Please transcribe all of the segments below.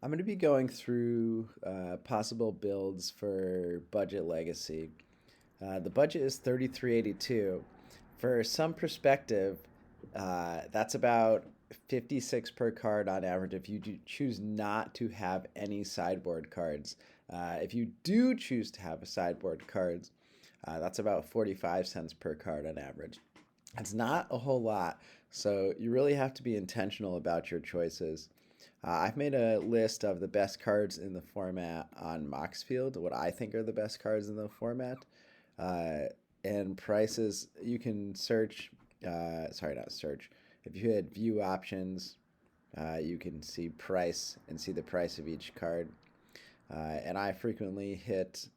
I'm going to be going through possible builds for Budget Legacy. The budget is 3382. For some perspective, that's about 56 per card on average if you choose not to have any sideboard cards. If you do choose to have a sideboard cards, that's about 45 cents per card on average. It's not a whole lot, so you really have to be intentional about your choices. I've made a list of the best cards in the format on Moxfield, what I think are the best cards in the format, uh, and prices. You can search, sorry, not search. If you hit view options, you can see price and see the price of each card. And I frequently hit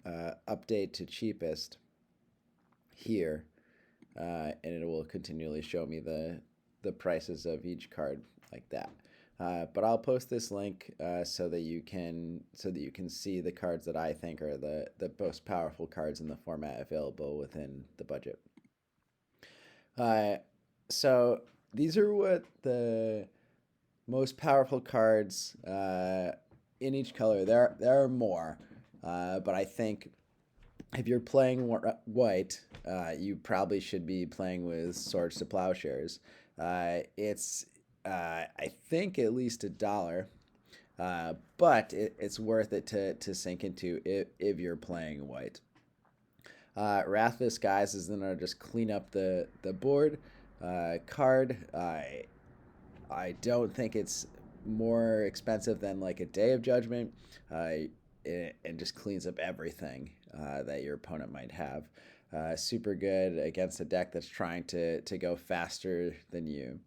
update to cheapest here, and it will continually show me the prices of each card like that. But I'll post this link so that you can see the cards that I think are the most powerful cards in the format available within the budget. Uh, so these are what the most powerful cards in each color. There are more, but I think if you're playing white, you probably should be playing with Swords to Plowshares. It's I think at least $1, but it's worth it to sink into if you're playing white. Wrathless Guys is gonna just clean up the board card. I don't think it's more expensive than like a Day of Judgment, and just cleans up everything that your opponent might have. Super good against a deck that's trying to go faster than you.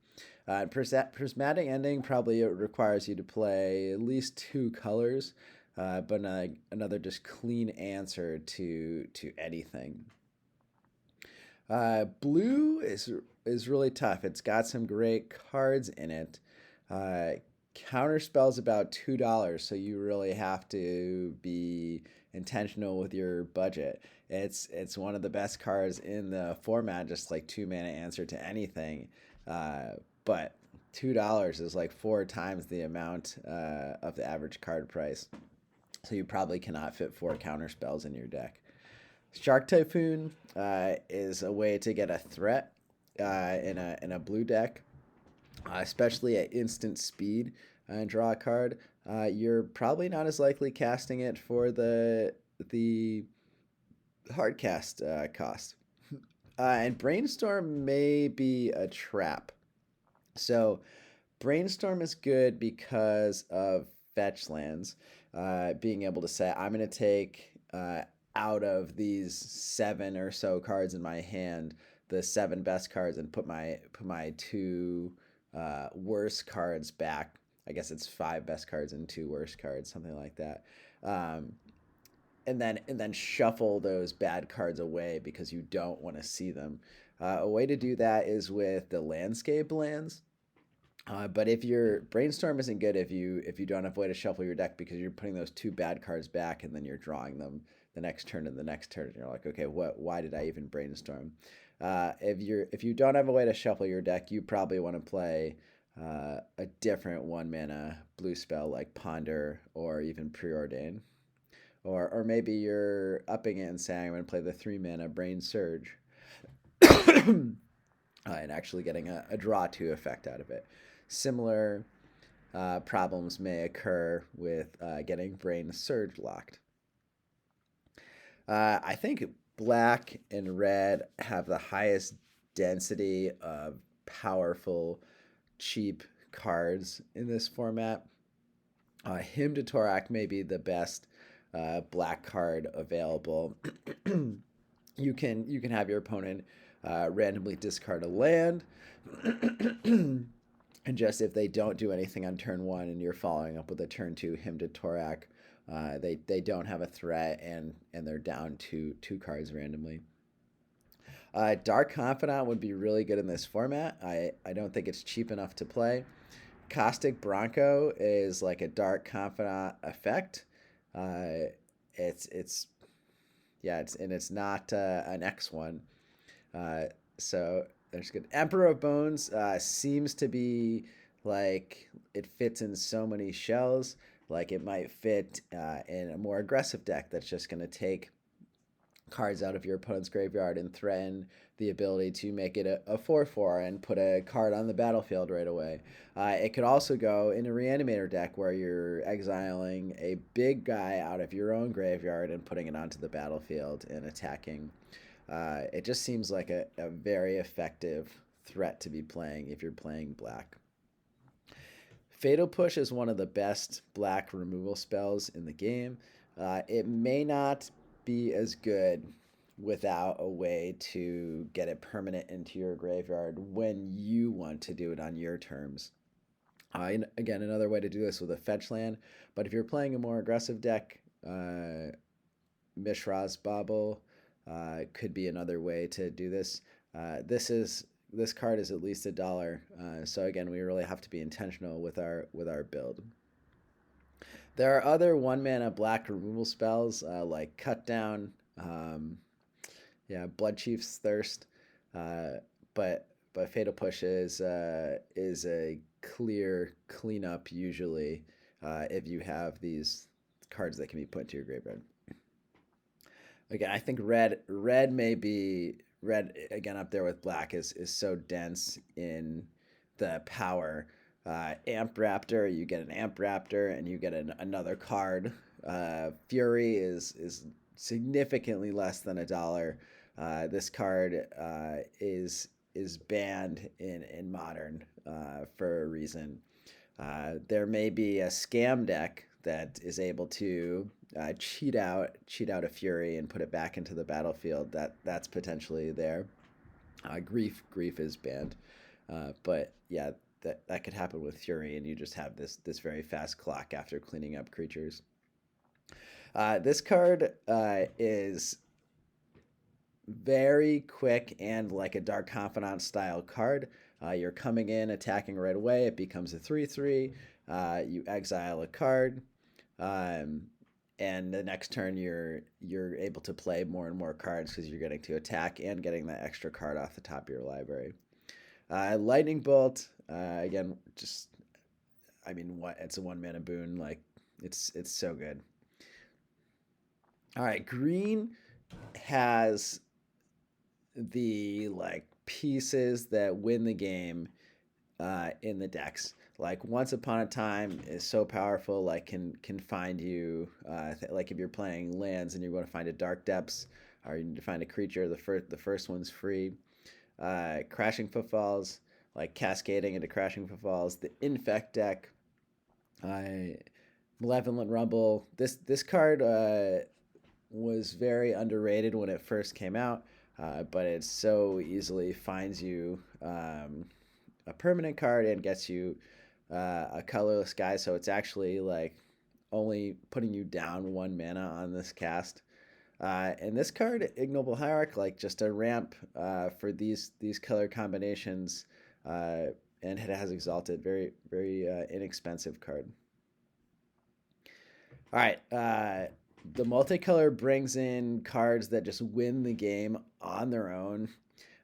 Prismatic Ending probably requires you to play at least two colors, but another just clean answer to anything. Blue is really tough. It's got some great cards in it. Uh, Counterspell's about $2, so you really have to be intentional with your budget. It's one of the best cards in the format, just like 2 mana answer to anything. But $2 is like 4 times the amount of the average card price. So you probably cannot fit 4 counterspells in your deck. Shark Typhoon is a way to get a threat in a blue deck, especially at instant speed and draw a card. You're probably not as likely casting it for the hard cast cost. And Brainstorm may be a trap. So Brainstorm is good because of fetch lands. Being able to say, I'm going to take out of these seven or so cards in my hand, the seven best cards, and put my two worst cards back. I guess it's five best cards and two worst cards, something like that. Um, and then shuffle those bad cards away because you don't want to see them. A way to do that is with the landscape lands. But if your brainstorm isn't good, if you don't have a way to shuffle your deck because you're putting those two bad cards back and then you're drawing them the next turn and the next turn, and you're like, okay, what? Why did I even brainstorm? If you don't have a way to shuffle your deck, you probably want to play a different 1 mana blue spell like Ponder or even Preordain, or maybe you're upping it and saying I'm going to play the 3 mana Brain Surge, and actually getting a draw two effect out of it. Similar problems may occur with getting Brain Surge locked. I think black and red have the highest density of powerful, cheap cards in this format. Hymn to Torak may be the best black card available. You can have your opponent randomly discard a land, and just if they don't do anything on turn one, and you're following up with a turn two Hymn to Torak, they don't have a threat, and they're down two cards randomly. Dark Confidant would be really good in this format. I don't think it's cheap enough to play. Caustic Bronco is like a Dark Confidant effect. Uh, it's yeah, it's not an X one. So there's good. Emperor of Bones seems to be like it fits in so many shells. Like it might fit in a more aggressive deck that's just going to take cards out of your opponent's graveyard and threaten the ability to make it a 4/4 and put a card on the battlefield right away. It could also go in a reanimator deck where you're exiling a big guy out of your own graveyard and putting it onto the battlefield and attacking. It just seems like a very effective threat to be playing if you're playing black. Fatal Push is one of the best black removal spells in the game. It may not be as good without a way to get it permanent into your graveyard when you want to do it on your terms. Again, another way to do this with a fetch land, but if you're playing a more aggressive deck, Mishra's Bauble could be another way to do this. This card is at least $1, so again, we really have to be intentional with our build. There are other 1-mana black removal spells like Cut Down, Blood Chief's Thirst, but Fatal Push is a clear cleanup usually if you have these cards that can be put into your graveyard. Again, I think red may be again up there with black is so dense in the power. Amp Raptor, you get an Amp Raptor and you get another card. Fury is significantly less than $1. This card is banned in Modern for a reason. There may be a scam deck that is able to cheat out a Fury and put it back into the battlefield. That's potentially there. Grief is banned, but yeah, that could happen with Fury, and you just have this very fast clock after cleaning up creatures. This card is very quick and like a Dark Confidant style card. You're coming in, attacking right away. It becomes a 3/3. You exile a card, and the next turn you're able to play more and more cards because you're getting to attack and getting that extra card off the top of your library. Lightning Bolt, again, just it's a 1-mana boon. Like it's so good. All right, green has the pieces that win the game in the decks. Like Once Upon a Time is so powerful, like can find you like if you're playing lands and you're going to find a Dark Depths or you need to find a creature, the first one's free. Crashing Footfalls, like cascading into Crashing Footfalls. The Infect deck, Malevolent Rumble. This card was very underrated when it first came out, but it so easily finds you a permanent card and gets you a colorless guy. So it's actually like only putting you down 1 mana on this cast. And this card, Ignoble Hierarch, like just a ramp for these color combinations, and it has Exalted, very inexpensive card. All right, the multicolor brings in cards that just win the game on their own.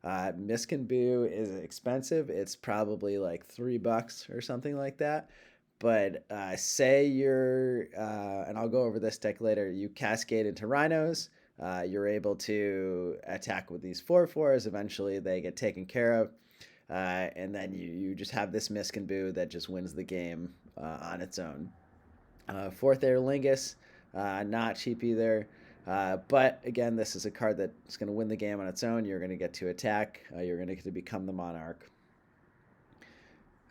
Miskin Boo is expensive. It's probably like $3 or something like that. But say you're, and I'll go over this deck later, you cascade into Rhinos. You're able to attack with these 4/4s. Eventually they get taken care of. And then you just have this Miskin Boo that just wins the game on its own. Fourth Air Lingus, not cheap either. But again, this is a card that's going to win the game on its own. You're going to get to attack. You're going to get to become the Monarch.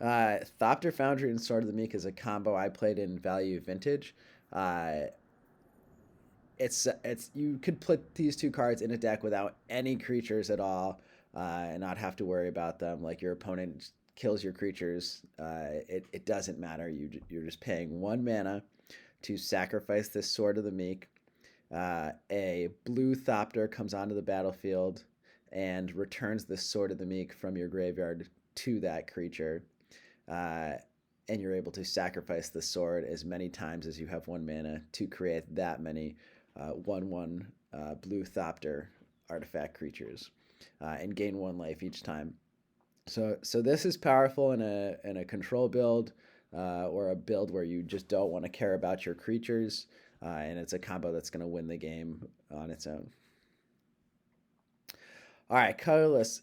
Thopter Foundry and Sword of the Meek is a combo I played in Value Vintage. It's you could put these two cards in a deck without any creatures at all, and not have to worry about them. Like your opponent kills your creatures, it doesn't matter. You're just paying 1 mana to sacrifice this Sword of the Meek. A blue Thopter comes onto the battlefield and returns the Sword of the Meek from your graveyard to that creature. And you're able to sacrifice the sword as many times as you have 1 mana to create that many 1/1 blue Thopter artifact creatures, and gain 1 life each time. So this is powerful in a control build, or a build where you just don't want to care about your creatures, and it's a combo that's going to win the game on its own. All right, colorless.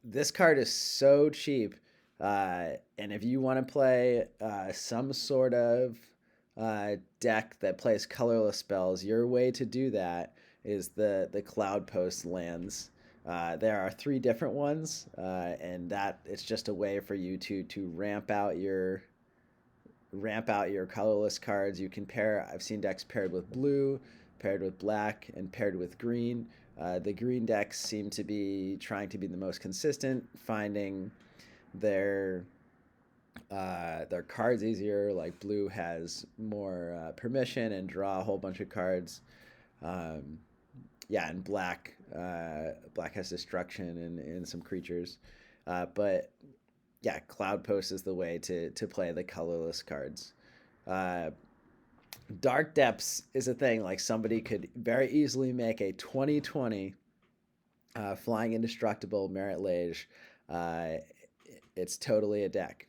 This card is so cheap, and if you want to play some sort of deck that plays colorless spells, your way to do that is the Cloud Post lands. There are three different ones, and that it's just a way for you to ramp out your colorless cards. You can pair. I've seen decks paired with blue, paired with black, and paired with green. The green decks seem to be trying to be the most consistent, finding their their cards easier. Like blue has more permission and draw a whole bunch of cards. Um, yeah, and black has destruction and some creatures. But yeah, Cloud Post is the way to play the colorless cards. Uh, Dark Depths is a thing. Like somebody could very easily make a 2020 Flying Indestructible Merit Lage. Uh, it's totally a deck.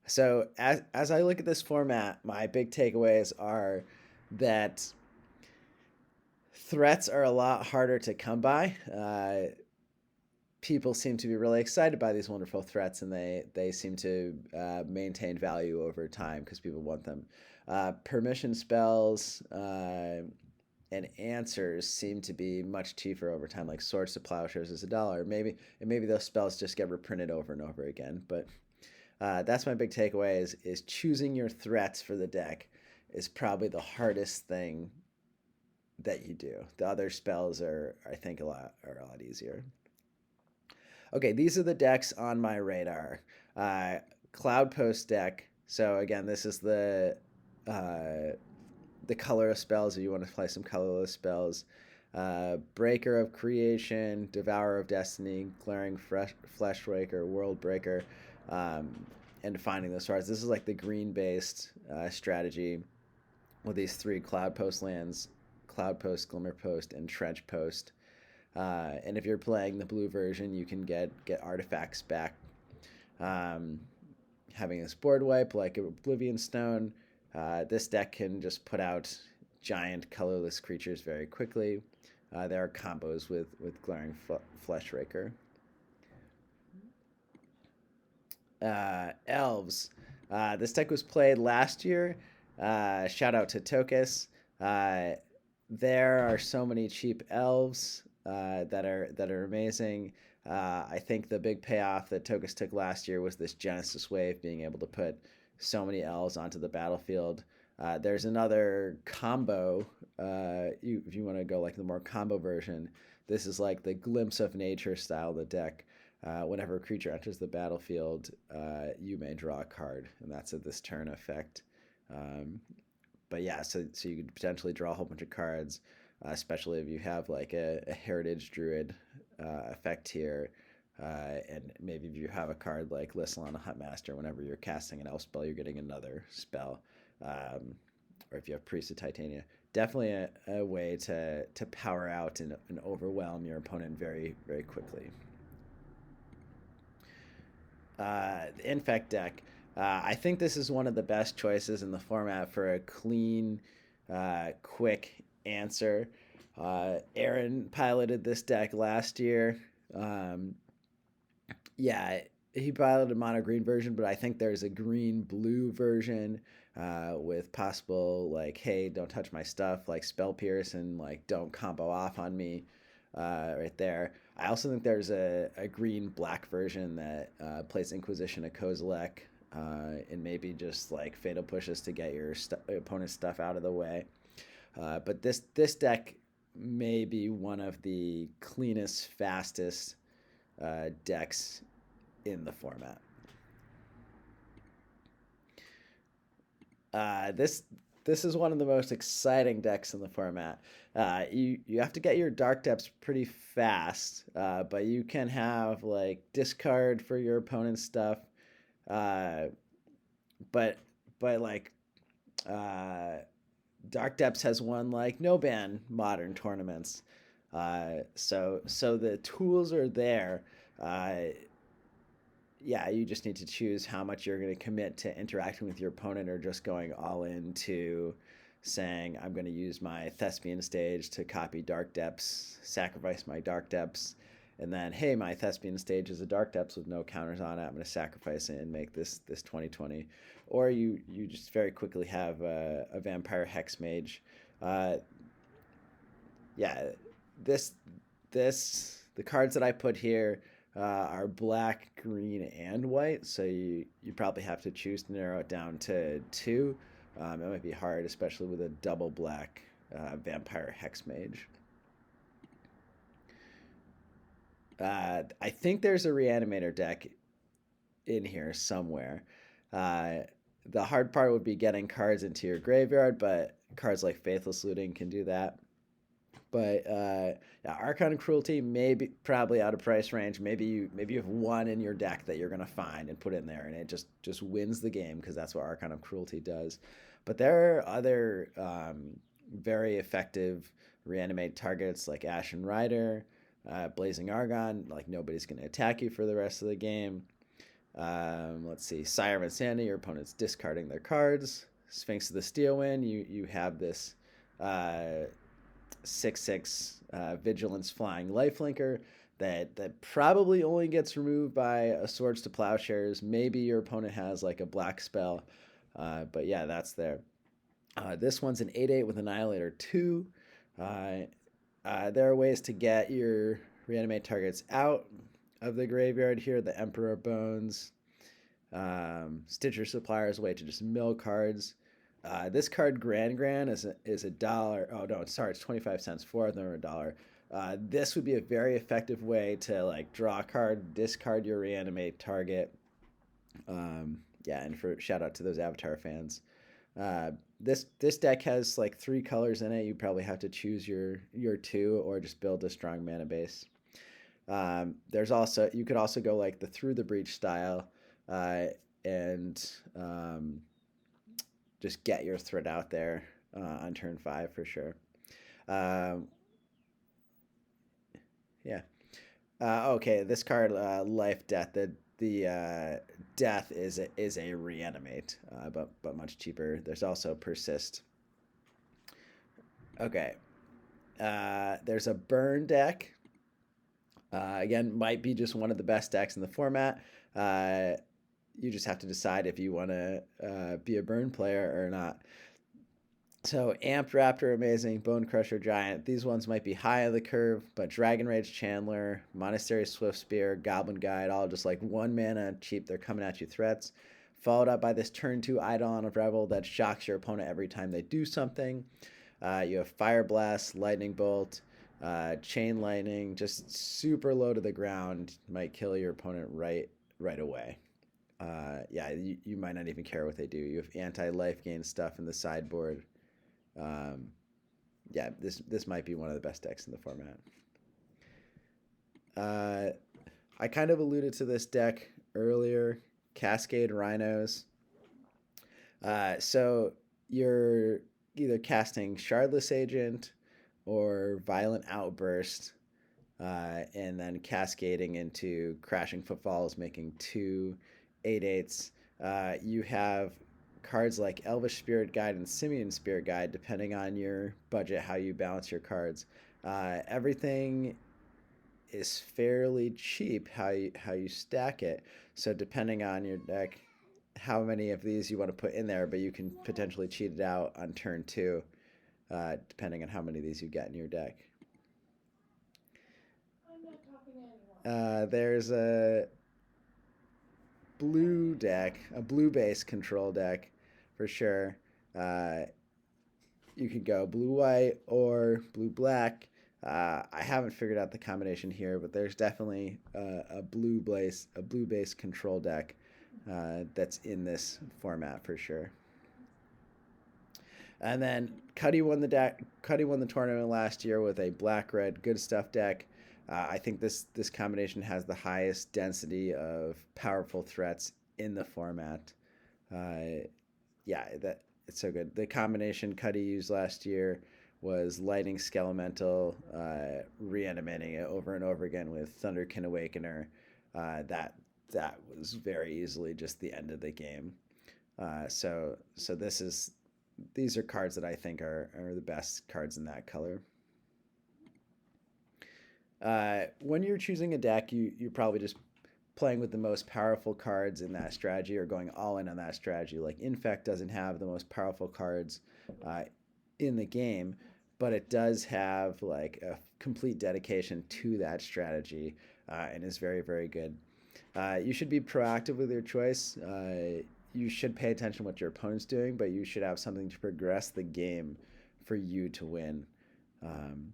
So as I look at this format, my big takeaways are that threats are a lot harder to come by. People seem to be really excited by these wonderful threats, and they seem to maintain value over time because people want them. Permission spells and answers seem to be much cheaper over time. Like Swords to Plowshares is $1. Maybe those spells just get reprinted over and over again. But that's my big takeaway: is choosing your threats for the deck is probably the hardest thing that you do. The other spells are, I think, a lot easier. Okay, these are the decks on my radar. Cloud Post deck. So again, this is the colorless spells if you want to play some colorless spells. Breaker of Creation, Devourer of Destiny, Glaring Fleshwaker, World Breaker, and Defining the Stars. This is like the green-based strategy with these three Cloud Post lands: Cloud Post, Glimmer Post, and Trench Post. And if you're playing the blue version, you can get artifacts back. Having a board wipe like Oblivion Stone, this deck can just put out giant colorless creatures very quickly. There are combos with Glaring Fleshraker. Elves. This deck was played last year. Shout out to Tokus. There are so many cheap elves that are amazing. I think the big payoff that Tokus took last year was this Genesis wave, being able to put so many elves onto the battlefield. There's another combo. If you want to go like the more combo version, this is like the Glimpse of Nature style of the deck. Whenever a creature enters the battlefield, you may draw a card, and that's a this turn effect. But yeah, so you could potentially draw a whole bunch of cards, especially if you have like a Heritage Druid effect here. And maybe if you have a card like Lissalon Huntmaster, whenever you're casting an elf spell, you're getting another spell. Or if you have Priest of Titania, definitely a way to power out and overwhelm your opponent very, very quickly. The Infect deck. I think this is one of the best choices in the format for a clean, quick answer. Aaron piloted this deck last year. Yeah, he piloted a mono green version, but I think there's a green blue version with possible like, hey, don't touch my stuff, like Spell Pierce, and like don't combo off on me right there. I also think there's a green black version that plays Inquisition of Kozilek and maybe just like Fatal Pushes to get your opponent's stuff out of the way. But this deck may be one of the cleanest, fastest decks in the format. This is one of the most exciting decks in the format. You have to get your Dark Depths pretty fast, but you can have like discard for your opponent's stuff. But like Dark Depths has won like no ban modern tournaments. So the tools are there. yeah, you just need to choose how much you're going to commit to interacting with your opponent or just going all into saying, I'm going to use my Thespian stage to copy Dark Depths, sacrifice my Dark Depths, and then, hey, my Thespian stage is a Dark Depths with no counters on it. I'm going to sacrifice it and make this 2020. Or you just very quickly have a Vampire Hex Mage. Uh, yeah, this the cards that I put here are black, green, and white. So you probably have to choose to narrow it down to two. It might be hard, especially with a double black Vampire Hex Mage. I think there's a Reanimator deck in here somewhere. Uh, the hard part would be getting cards into your graveyard, but cards like Faithless Looting can do that. But yeah, Archon Cruelty maybe probably out of price range. Maybe you have one in your deck that you're gonna find and put in there, and it just wins the game because that's what Archon of Cruelty does. But there are other very effective reanimate targets like Ashen Rider, Blazing Argon. Like nobody's gonna attack you for the rest of the game. Let's see, Sire of Insanity. Your opponent's discarding their cards. Sphinx of the Steel Wind. You have this. 6/6 vigilance flying lifelinker that probably only gets removed by a Swords to Plowshares. Maybe your opponent has like a black spell, but yeah, that's there. This one's an 8/8 with Annihilator 2. There are ways to get your reanimate targets out of the graveyard here. The Emperor Bones, Stitcher Supplier is a way to just mill cards. This card, Gran is a dollar. Oh no, sorry, it's 25 cents. Four of them are a dollar. This would be a very effective way to like draw a card, discard your reanimate target. Yeah, and for shout out to those Avatar fans. This deck has like 3 colors in it. You probably have to choose your 2 or just build a strong mana base. There's also you could also go like the Through the Breach style, and just get your threat out there on turn 5 for sure. Yeah. Okay, this card, Life Death. The death is a reanimate, but much cheaper. There's also Persist. Okay. There's a Burn deck. Again, might be just one of the best decks in the format. You just have to decide if you want to be a Burn player or not. So Amped Raptor, amazing. Bone Crusher Giant. These ones might be high on the curve, but Dragon Rage Chandler, Monastery Swift Spear, Goblin Guide, all just like 1 mana cheap. They're coming at you threats. Followed up by this turn 2 Eidolon of Revel that shocks your opponent every time they do something. You have Fire Blast, Lightning Bolt, Chain Lightning, just super low to the ground. Might kill your opponent right away. Yeah, you might not even care what they do. You have anti-life gain stuff in the sideboard. Yeah, this might be one of the best decks in the format. I kind of alluded to this deck earlier. Cascade Rhinos. So you're either casting Shardless Agent or Violent Outburst, and then cascading into Crashing Footfalls, making 2 8/8s. You have cards like Elvish Spirit Guide and Simian Spirit Guide, depending on your budget, how you balance your cards. Everything is fairly cheap how you stack it. So depending on your deck, how many of these you want to put in there, but you can potentially cheat it out on turn 2, depending on how many of these you get in your deck. There's a blue deck, a blue-based control deck for sure. You could go blue-white or blue-black. I haven't figured out the combination here, but there's definitely a blue-based control deck that's in this format for sure. And then Cuddy won the tournament last year with a black-red good stuff deck. I think this combination has the highest density of powerful threats in the format. Yeah, it's so good. The combination Cuddy used last year was Lightning Skelemental, reanimating it over and over again with Thunderkin Awakener. That that was very easily just the end of the game. So these are cards that I think are the best cards in that color. When you're choosing a deck, you're probably just playing with the most powerful cards in that strategy or going all in on that strategy. Like Infect doesn't have the most powerful cards uh, in the game, but it does have like a complete dedication to that strategy and is very, very good. You should be proactive with your choice. You should pay attention to what your opponent's doing, but you should have something to progress the game for you to win. Um,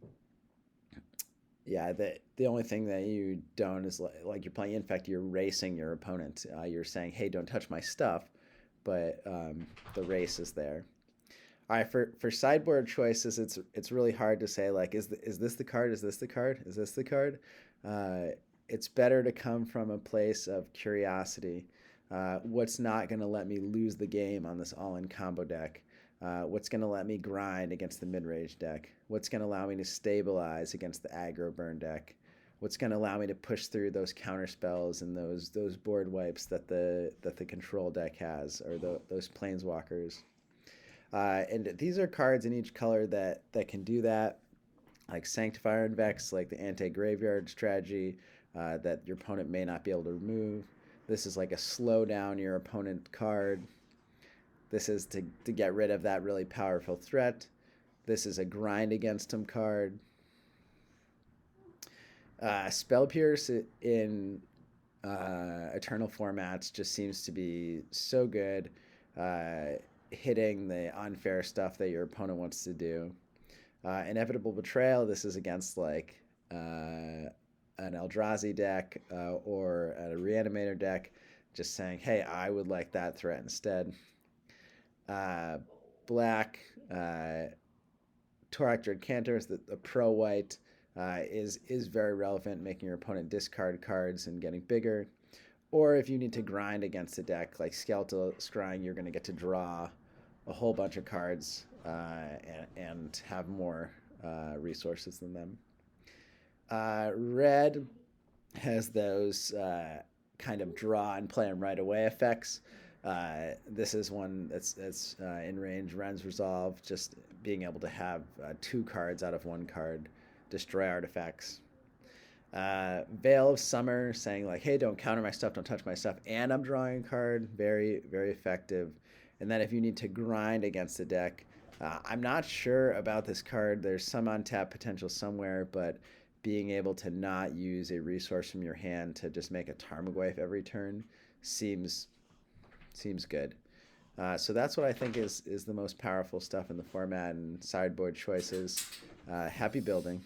yeah, the only thing that you don't is like you're playing Infect, you're racing your opponent. You're saying, "Hey, don't touch my stuff," but the race is there. All right, for sideboard choices, it's really hard to say like, is this the card? Is this the card? Is this the card? Uh, it's better to come from a place of curiosity. What's not going to let me lose the game on this all-in combo deck? What's going to let me grind against the mid-range deck? What's going to allow me to stabilize against the aggro burn deck? What's going to allow me to push through those counter spells and those board wipes that the control deck has, or those planeswalkers? And these are cards in each color that can do that, like Sanctifier and Vex, like the anti-graveyard strategy that your opponent may not be able to remove. This is like a slow down your opponent card. This is to get rid of that really powerful threat. This is a grind against him card. Spell Pierce in Eternal formats just seems to be so good, hitting the unfair stuff that your opponent wants to do. Inevitable Betrayal, this is against like an Eldrazi deck or a Reanimator deck, just saying, hey, I would like that threat instead. Black, Torak Dreadcanter is the pro white, is very relevant, making your opponent discard cards and getting bigger. Or if you need to grind against a deck like Skeletal Scrying, you're going to get to draw a whole bunch of cards and have more resources than them. Red has those kind of draw and play them right away effects. This is one that's in range. Ren's Resolve, just being able to have 2 cards out of 1 card, destroy artifacts. Veil of Summer, saying like, hey, don't counter my stuff, don't touch my stuff, and I'm drawing a card. Very, very effective. And then if you need to grind against the deck, I'm not sure about this card. There's some untap potential somewhere, but being able to not use a resource from your hand to just make a Tarmogoyf every turn seems good. So that's what I think is the most powerful stuff in the format and sideboard choices. Happy building.